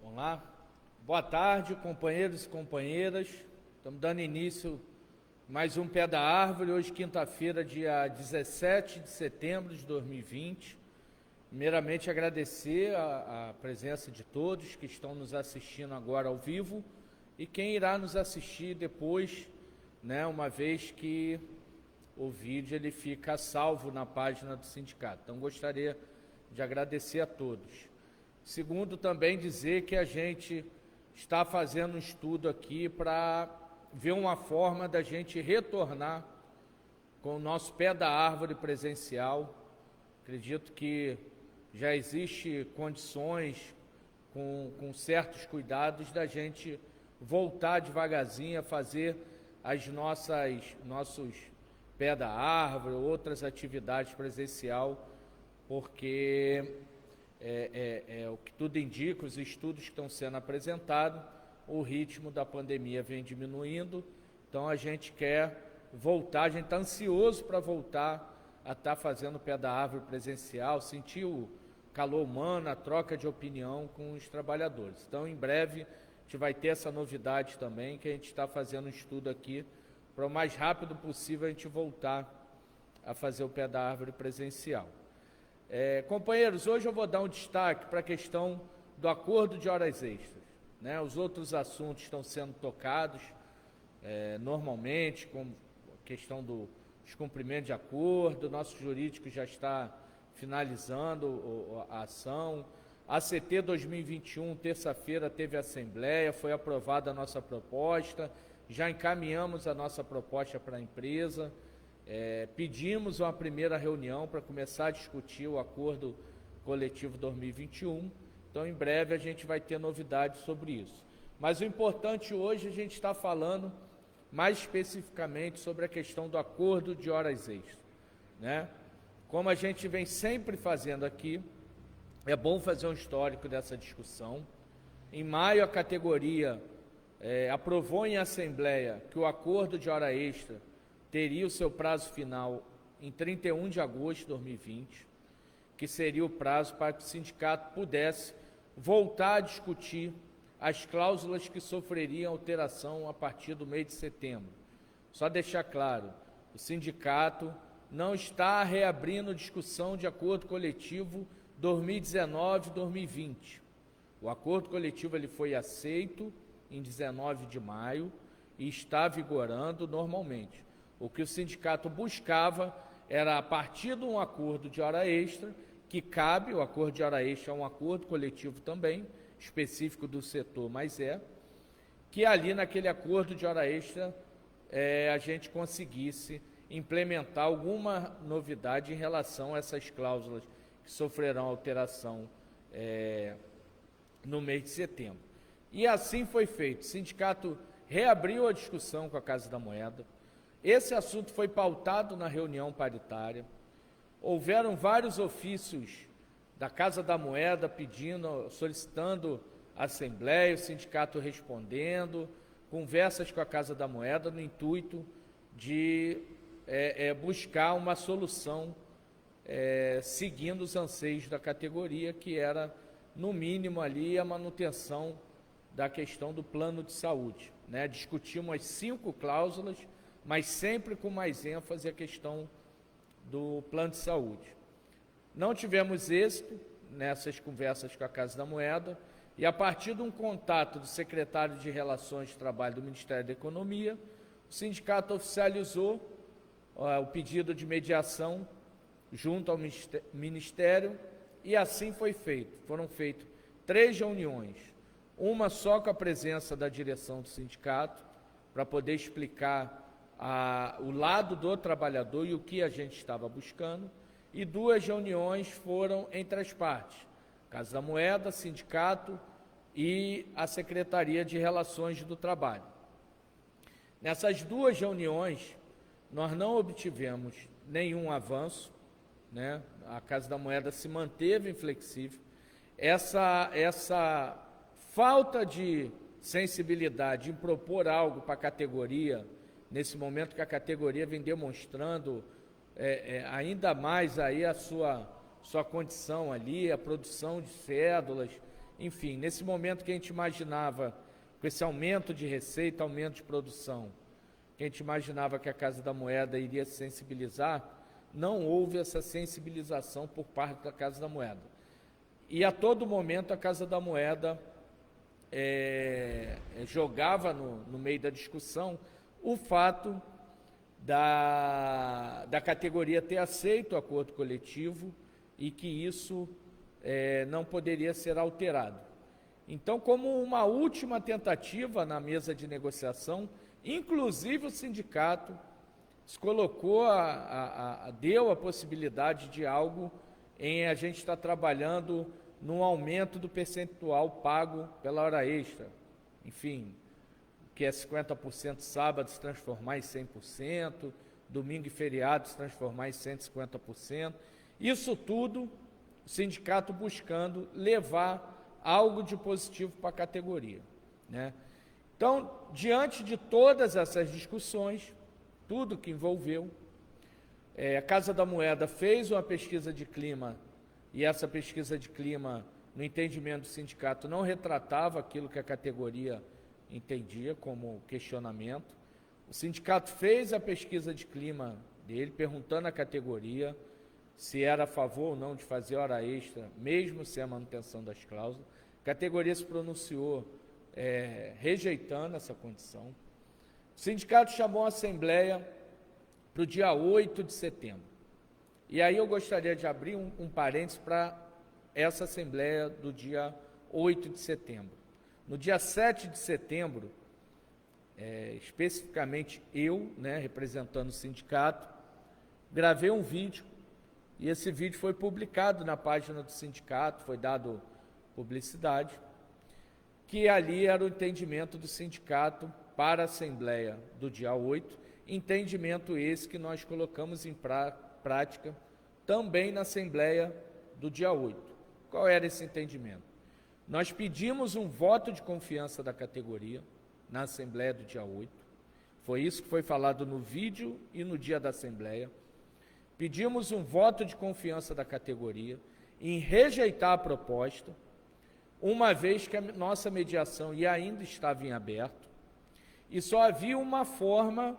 Vamos lá? Boa tarde, companheiros e companheiras. Estamos dando início a mais um Pé da Árvore, hoje quinta-feira, dia 17 de setembro de 2020. Primeiramente, agradecer a presença de todos que estão nos assistindo agora ao vivo e quem irá nos assistir depois, né, uma vez que o vídeo ele fica salvo na página do sindicato. Então, gostaria de agradecer a todos. Segundo, também dizer que a gente está fazendo um estudo aqui para ver uma forma da gente retornar com o nosso Pé da Árvore presencial. Acredito que já existe condições, com certos cuidados, da gente voltar devagarzinho a fazer nossos Pé da Árvore, outras atividades presencial, porque o que tudo indica, os estudos que estão sendo apresentados, o ritmo da pandemia vem diminuindo, então a gente quer voltar, a gente está ansioso para voltar a estar fazendo Pé da Árvore presencial, sentir o calor humano, a troca de opinião com os trabalhadores. Então, em breve, a gente vai ter essa novidade também, que a gente está fazendo um estudo aqui, para o mais rápido possível a gente voltar a fazer o Pé da Árvore presencial. Companheiros, hoje eu vou dar um destaque para a questão do acordo de horas extras, né? Os outros assuntos estão sendo tocados normalmente, como a questão do descumprimento de acordo, o nosso jurídico já está finalizando a ação. A CT 2021, terça-feira, teve assembleia, foi aprovada a nossa proposta, já encaminhamos a nossa proposta para a empresa, pedimos uma primeira reunião para começar a discutir o acordo coletivo 2021, então em breve a gente vai ter novidades sobre isso. Mas o importante hoje, a gente está falando mais especificamente sobre a questão do acordo de horas extras, né? Como a gente vem sempre fazendo aqui, é bom fazer um histórico dessa discussão. Em maio, a categoria aprovou em assembleia que o acordo de hora extra teria o seu prazo final em 31 de agosto de 2020, que seria o prazo para que o sindicato pudesse voltar a discutir as cláusulas que sofreriam alteração a partir do mês de setembro. Só deixar claro, o sindicato não está reabrindo discussão de acordo coletivo 2019-2020. O acordo coletivo ele foi aceito em 19 de maio e está vigorando normalmente. O que o sindicato buscava era, a partir de um acordo de hora extra, que cabe, o acordo de hora extra é um acordo coletivo também, específico do setor, mas que ali naquele acordo de hora extra a gente conseguisse implementar alguma novidade em relação a essas cláusulas que sofrerão alteração no mês de setembro. E assim foi feito. O sindicato reabriu a discussão com a Casa da Moeda. Esse assunto foi pautado na reunião paritária. Houveram vários ofícios da Casa da Moeda solicitando a Assembleia, o sindicato respondendo, conversas com a Casa da Moeda no intuito de buscar uma solução seguindo os anseios da categoria, que era, no mínimo, ali a manutenção da questão do plano de saúde, né? Discutimos as 5 cláusulas, mas sempre com mais ênfase a questão do plano de saúde. Não tivemos êxito nessas conversas com a Casa da Moeda e, a partir de um contato do secretário de Relações de Trabalho do Ministério da Economia, o sindicato oficializou o pedido de mediação junto ao Ministério e assim foi feito. Foram feitas 3 reuniões, uma só com a presença da direção do sindicato, para poder explicar o lado do trabalhador e o que a gente estava buscando, e 2 reuniões foram entre as partes, Casa da Moeda, sindicato e a Secretaria de Relações do Trabalho. Nessas 2 reuniões, nós não obtivemos nenhum avanço, né? A Casa da Moeda se manteve inflexível. Essa falta de sensibilidade em propor algo para a categoria, nesse momento que a categoria vem demonstrando ainda mais aí a sua condição ali, a produção de cédulas enfim, nesse momento que a gente imaginava, com esse aumento de receita, aumento de produção, que a gente imaginava que a Casa da Moeda iria se sensibilizar, não houve essa sensibilização por parte da Casa da Moeda. E a todo momento a Casa da Moeda jogava no meio da discussão o fato da categoria ter aceito o acordo coletivo e que isso não poderia ser alterado. Então, como uma última tentativa na mesa de negociação, inclusive o sindicato se colocou, deu a possibilidade de algo em a gente estar trabalhando no aumento do percentual pago pela hora extra. Enfim, que é 50% sábado se transformar em 100%, domingo e feriado se transformar em 150%. Isso tudo, o sindicato buscando levar algo de positivo para a categoria, né? Então, diante de todas essas discussões, tudo que envolveu, a Casa da Moeda fez uma pesquisa de clima, e essa pesquisa de clima, no entendimento do sindicato, não retratava aquilo que a categoria entendia como questionamento. O sindicato fez a pesquisa de clima dele, perguntando à categoria se era a favor ou não de fazer hora extra, mesmo sem a manutenção das cláusulas. A categoria se pronunciou rejeitando essa condição. O sindicato chamou a assembleia para o dia 8 de setembro. E aí eu gostaria de abrir um parênteses para essa assembleia do dia 8 de setembro. No dia 7 de setembro, especificamente eu, representando o sindicato, gravei um vídeo, e esse vídeo foi publicado na página do sindicato, foi dado publicidade, que ali era o entendimento do sindicato para a assembleia do dia 8, entendimento esse que nós colocamos em prática também na assembleia do dia 8. Qual era esse entendimento? Nós pedimos um voto de confiança da categoria na assembleia do dia 8, foi isso que foi falado no vídeo e no dia da assembleia. Pedimos um voto de confiança da categoria em rejeitar a proposta, uma vez que a nossa mediação ainda estava em aberto, e só havia uma forma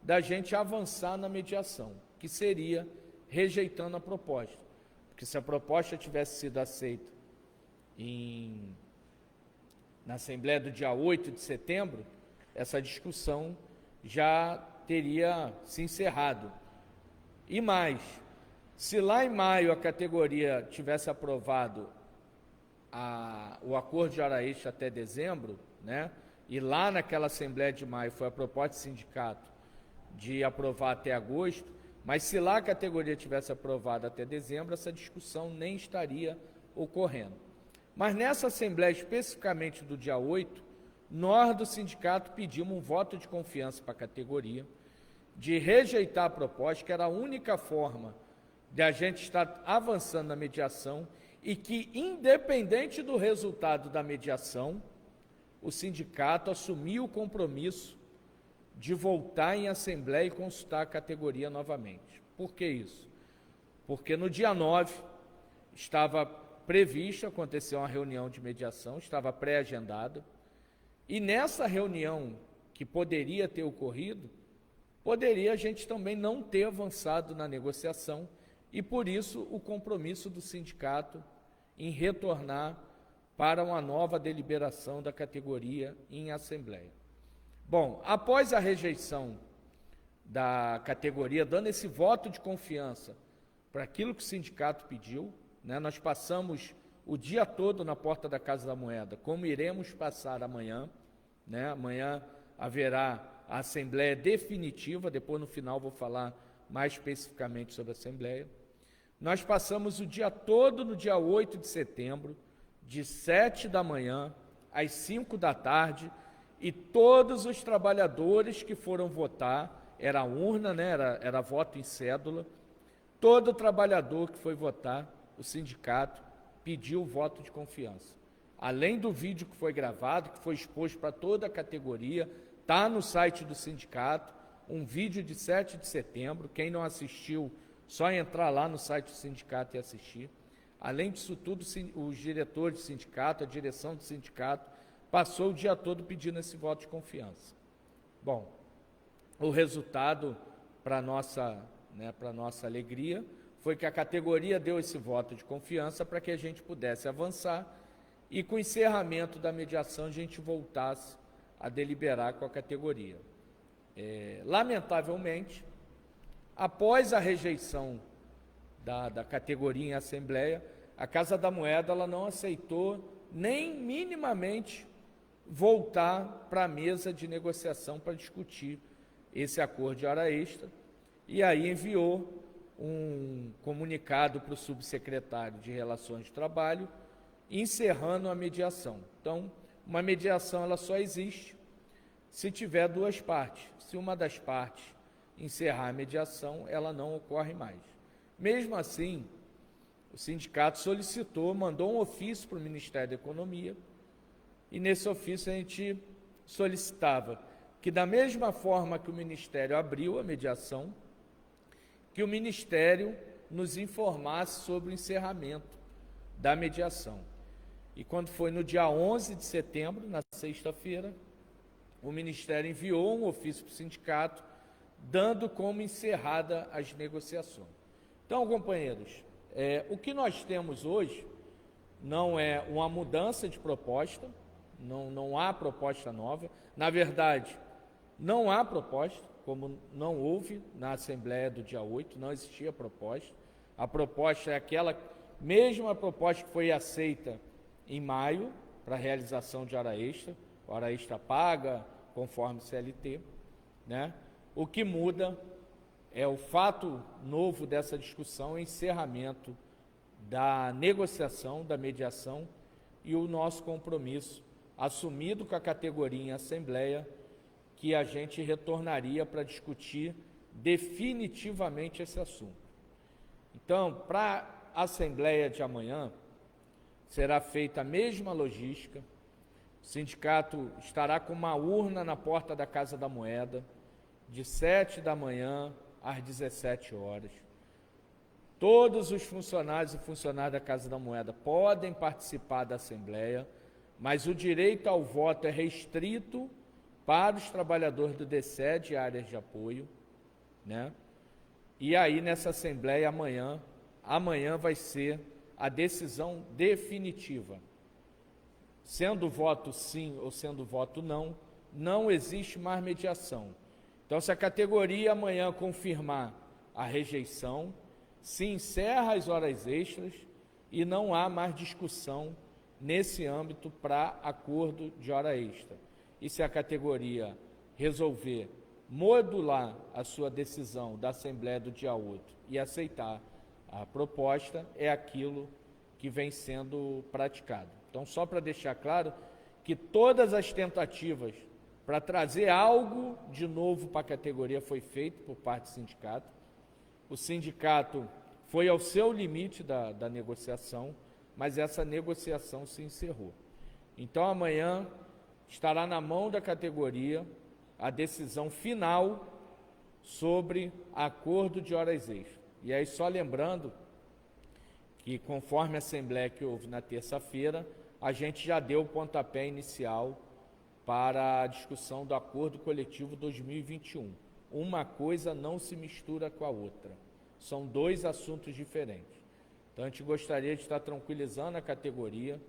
da gente avançar na mediação, que seria rejeitando a proposta. Porque se a proposta tivesse sido aceita na Assembleia do dia 8 de setembro, essa discussão já teria se encerrado. E mais, se lá em maio a categoria tivesse aprovado o acordo de hora extra até dezembro, e lá naquela Assembleia de maio foi a proposta do sindicato de aprovar até agosto, mas se lá a categoria tivesse aprovado até dezembro, essa discussão nem estaria ocorrendo. Mas nessa Assembleia, especificamente do dia 8, nós do sindicato pedimos um voto de confiança para a categoria, de rejeitar a proposta, que era a única forma de a gente estar avançando na mediação e que, independente do resultado da mediação, o sindicato assumiu o compromisso de voltar em assembleia e consultar a categoria novamente. Por que isso? Porque no dia 9 estava previsto acontecer uma reunião de mediação, estava pré-agendada, e nessa reunião que poderia ter ocorrido, poderia a gente também não ter avançado na negociação, e por isso o compromisso do sindicato em retornar para uma nova deliberação da categoria em assembleia. Bom, após a rejeição da categoria, dando esse voto de confiança para aquilo que o sindicato pediu, nós passamos o dia todo na porta da Casa da Moeda, como iremos passar amanhã, amanhã haverá a assembleia definitiva, depois no final vou falar mais especificamente sobre a assembleia. Nós passamos o dia todo no dia 8 de setembro, de 7 da manhã às 5 da tarde, e todos os trabalhadores que foram votar, era urna, era voto em cédula, todo trabalhador que foi votar, o sindicato pediu o voto de confiança. Além do vídeo que foi gravado, que foi exposto para toda a categoria, está no site do sindicato, um vídeo de 7 de setembro, quem não assistiu, só entrar lá no site do sindicato e assistir. Além disso tudo, os diretores do sindicato, a direção do sindicato, passou o dia todo pedindo esse voto de confiança. Bom, o resultado, para nossa alegria, foi que a categoria deu esse voto de confiança para que a gente pudesse avançar e, com o encerramento da mediação, a gente voltasse a deliberar com a categoria. Lamentavelmente, após a rejeição da categoria em assembleia, a Casa da Moeda ela não aceitou nem minimamente voltar para a mesa de negociação para discutir esse acordo de hora extra, e aí enviou um comunicado para o subsecretário de Relações de Trabalho, encerrando a mediação. Então, uma mediação ela só existe se tiver duas partes. Se uma das partes encerrar a mediação, ela não ocorre mais. Mesmo assim, o sindicato solicitou, mandou um ofício para o Ministério da Economia, e nesse ofício a gente solicitava que, da mesma forma que o Ministério abriu a mediação, que o Ministério nos informasse sobre o encerramento da mediação. E quando foi no dia 11 de setembro, na sexta-feira, o Ministério enviou um ofício para o sindicato, dando como encerrada as negociações. Então, companheiros, o que nós temos hoje não é uma mudança de proposta, não há proposta nova. Na verdade, não há proposta, como não houve na Assembleia do dia 8, não existia proposta. A proposta é aquela mesma proposta que foi aceita em maio para a realização de hora extra paga, conforme CLT, né? O que muda é o fato novo dessa discussão, o encerramento da negociação, da mediação, e o nosso compromisso assumido com a categoria em assembleia, que a gente retornaria para discutir definitivamente esse assunto. Então, para a assembleia de amanhã, será feita a mesma logística. O sindicato estará com uma urna na porta da Casa da Moeda, de 7 da manhã às 17 horas. Todos os funcionários e funcionárias da Casa da Moeda podem participar da Assembleia, mas o direito ao voto é restrito para os trabalhadores do DCED e áreas de apoio, né? E aí, nessa Assembleia, amanhã vai ser a decisão definitiva. Sendo voto sim ou sendo voto não, não existe mais mediação. Então, se a categoria amanhã confirmar a rejeição, se encerra as horas extras e não há mais discussão nesse âmbito para acordo de hora extra. E se a categoria resolver modular a sua decisão da Assembleia do dia 8 e aceitar a proposta, é aquilo que vem sendo praticado. Então, só para deixar claro que todas as tentativas para trazer algo de novo para a categoria foi feito por parte do sindicato. O sindicato foi ao seu limite da negociação, mas essa negociação se encerrou. Então, amanhã estará na mão da categoria a decisão final sobre acordo de horas extras. E aí, só lembrando que, conforme a assembleia que houve na terça-feira, a gente já deu o pontapé inicial para a discussão do acordo coletivo 2021. Uma coisa não se mistura com a outra. São dois assuntos diferentes. Então, a gente gostaria de estar tranquilizando a categoria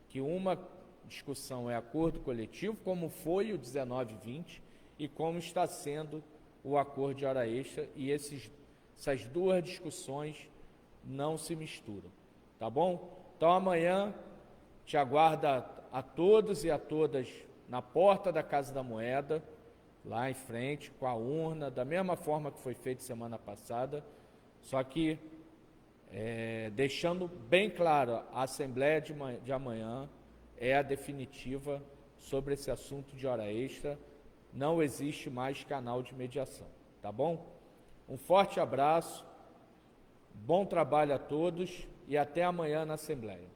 que uma discussão é acordo coletivo, como foi o 19/20, e como está sendo o acordo de hora extra, e essas duas discussões não se misturam. Tá bom? Então, amanhã te aguarda a todos e a todas na porta da Casa da Moeda, lá em frente, com a urna, da mesma forma que foi feito semana passada, só que deixando bem claro, a Assembleia de amanhã é a definitiva sobre esse assunto de hora extra, não existe mais canal de mediação, tá bom? Um forte abraço, bom trabalho a todos e até amanhã na Assembleia.